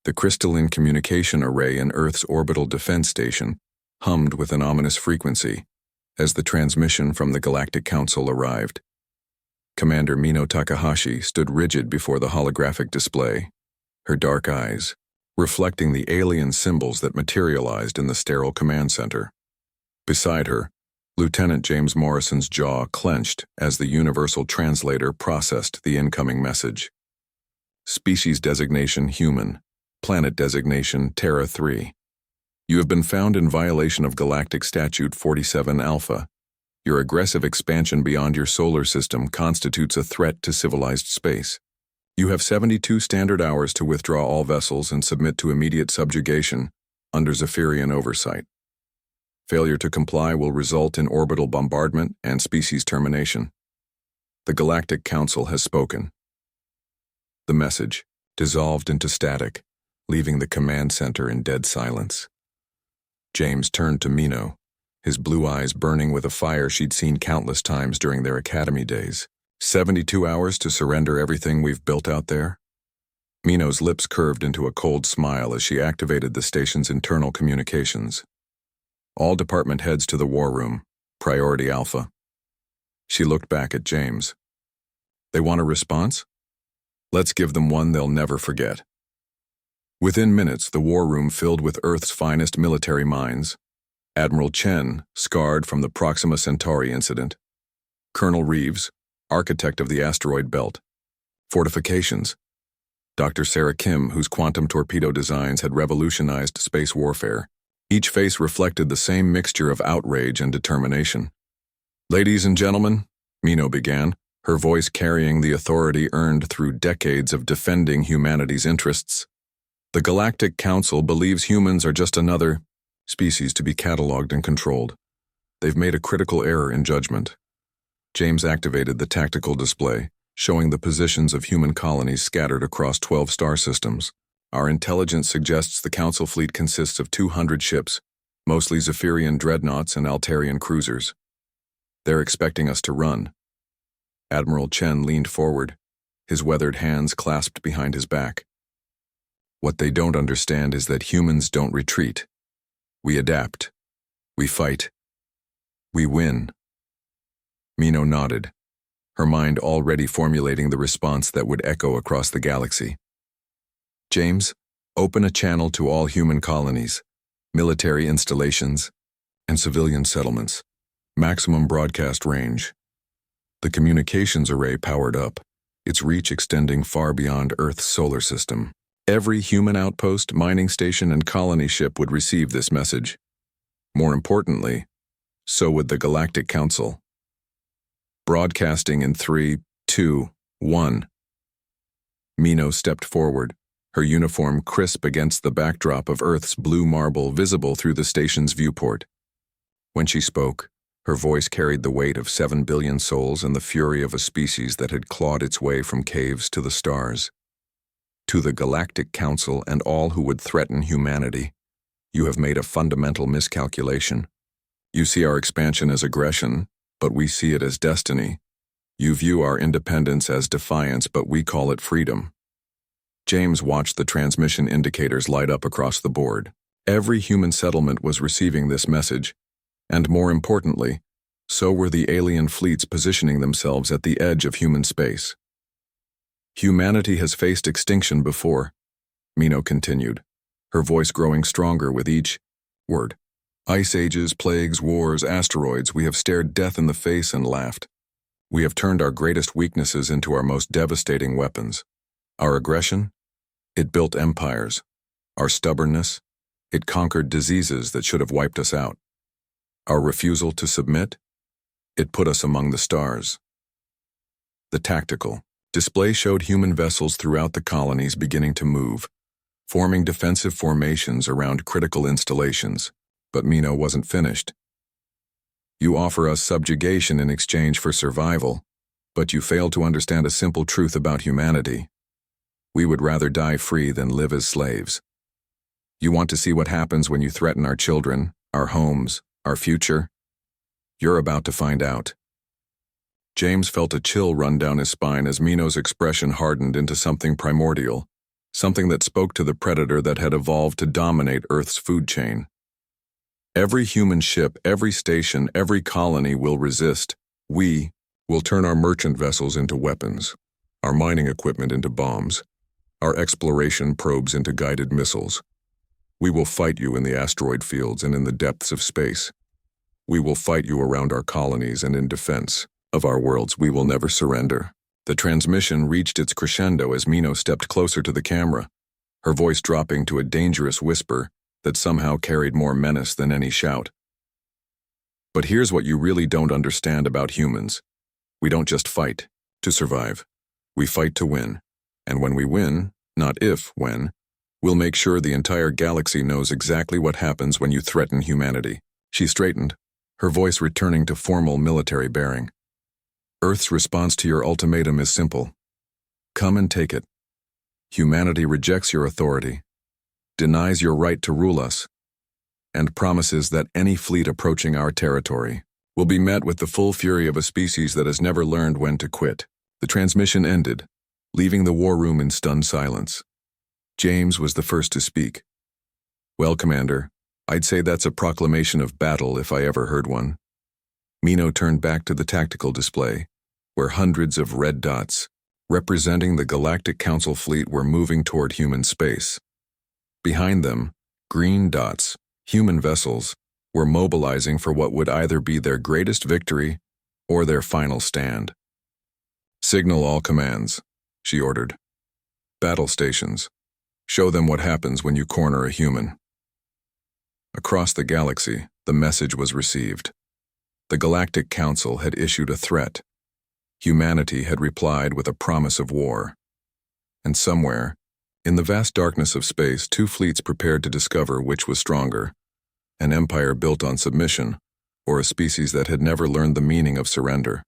The crystalline communication array in Earth's orbital defense station hummed with an ominous frequency as the transmission from the Galactic Council arrived. Commander Mino Takahashi stood rigid before the holographic display, her dark eyes reflecting the alien symbols that materialized in the sterile command center. Beside her, Lieutenant James Morrison's jaw clenched as the universal translator processed the incoming message. Species designation human, planet designation Terra 3. You have been found in violation of Galactic Statute 47 Alpha. Your aggressive expansion beyond your solar system constitutes a threat to civilized space. You have 72 standard hours to withdraw all vessels and submit to immediate subjugation under Zephyrian oversight. Failure to comply will result in orbital bombardment and species termination. The Galactic Council has spoken. The message dissolved into static, leaving the command center in dead silence. James turned to Mino, his blue eyes burning with a fire she'd seen countless times during their academy days. 72 hours to surrender everything we've built out there? Mino's lips curved into a cold smile as she activated the station's internal communications. All department heads to the war room, Priority Alpha. She looked back at James. They want a response? Let's give them one they'll never forget. Within minutes, the war room filled with Earth's finest military minds. Admiral Chen, scarred from the Proxima Centauri incident. Colonel Reeves, architect of the asteroid belt. Fortifications. Dr. Sarah Kim, whose quantum torpedo designs had revolutionized space warfare. Each face reflected the same mixture of outrage and determination. Ladies and gentlemen, Mino began, her voice carrying the authority earned through decades of defending humanity's interests. The Galactic Council believes humans are just another species to be cataloged and controlled. They've made a critical error in judgment. James activated the tactical display, showing the positions of human colonies scattered across 12 star systems. Our intelligence suggests the Council fleet consists of 200 ships, mostly Zephyrian dreadnoughts and Altarian cruisers. They're expecting us to run. Admiral Chen leaned forward, his weathered hands clasped behind his back. What they don't understand is that humans don't retreat. We adapt. We fight. We win. Mino nodded, her mind already formulating the response that would echo across the galaxy. James, open a channel to all human colonies, military installations, and civilian settlements. Maximum broadcast range. The communications array powered up, its reach extending far beyond Earth's solar system. Every human outpost, mining station, and colony ship would receive this message. More importantly, so would the Galactic Council. Broadcasting in 3, 2, 1. Mino stepped forward, her uniform crisp against the backdrop of Earth's blue marble visible through the station's viewport. When she spoke, her voice carried the weight of 7 billion souls and the fury of a species that had clawed its way from caves to the stars. To the Galactic Council and all who would threaten humanity, you have made a fundamental miscalculation. You see our expansion as aggression, but we see it as destiny. You view our independence as defiance, but we call it freedom. James watched the transmission indicators light up across the board. Every human settlement was receiving this message, and more importantly, so were the alien fleets positioning themselves at the edge of human space. Humanity has faced extinction before, Mino continued, her voice growing stronger with each word. Ice ages, plagues, wars, asteroids, we have stared death in the face and laughed. We have turned our greatest weaknesses into our most devastating weapons. Our aggression? It built empires. Our stubbornness? It conquered diseases that should have wiped us out. Our refusal to submit? It put us among the stars. The tactical display showed human vessels throughout the colonies beginning to move, forming defensive formations around critical installations. But Mino wasn't finished. You offer us subjugation in exchange for survival, but you fail to understand a simple truth about humanity. We would rather die free than live as slaves. You want to see what happens when you threaten our children, our homes, our future? You're about to find out. James felt a chill run down his spine as Mino's expression hardened into something primordial, something that spoke to the predator that had evolved to dominate Earth's food chain. Every human ship, every station, every colony will resist. We will turn our merchant vessels into weapons, our mining equipment into bombs, our exploration probes into guided missiles. We will fight you in the asteroid fields and in the depths of space. We will fight you around our colonies and in defense of our worlds. We will never surrender. The transmission reached its crescendo as Mino stepped closer to the camera, her voice dropping to a dangerous whisper that somehow carried more menace than any shout. But here's what you really don't understand about humans. We don't just fight to survive. We fight to win. And when we win, not if, when, we'll make sure the entire galaxy knows exactly what happens when you threaten humanity. She straightened, her voice returning to formal military bearing. Earth's response to your ultimatum is simple. Come and take it. Humanity rejects your authority, denies your right to rule us, and promises that any fleet approaching our territory will be met with the full fury of a species that has never learned when to quit. The transmission ended, leaving the war room in stunned silence. James was the first to speak. Well, Commander, I'd say that's a proclamation of battle if I ever heard one. Mino turned back to the tactical display, where hundreds of red dots, representing the Galactic Council fleet, were moving toward human space. Behind them, green dots, human vessels, were mobilizing for what would either be their greatest victory or their final stand. Signal all commands, she ordered. Battle stations. Show them what happens when you corner a human. Across the galaxy, the message was received. The Galactic Council had issued a threat. Humanity had replied with a promise of war. And somewhere, in the vast darkness of space, two fleets prepared to discover which was stronger, an empire built on submission, or a species that had never learned the meaning of surrender.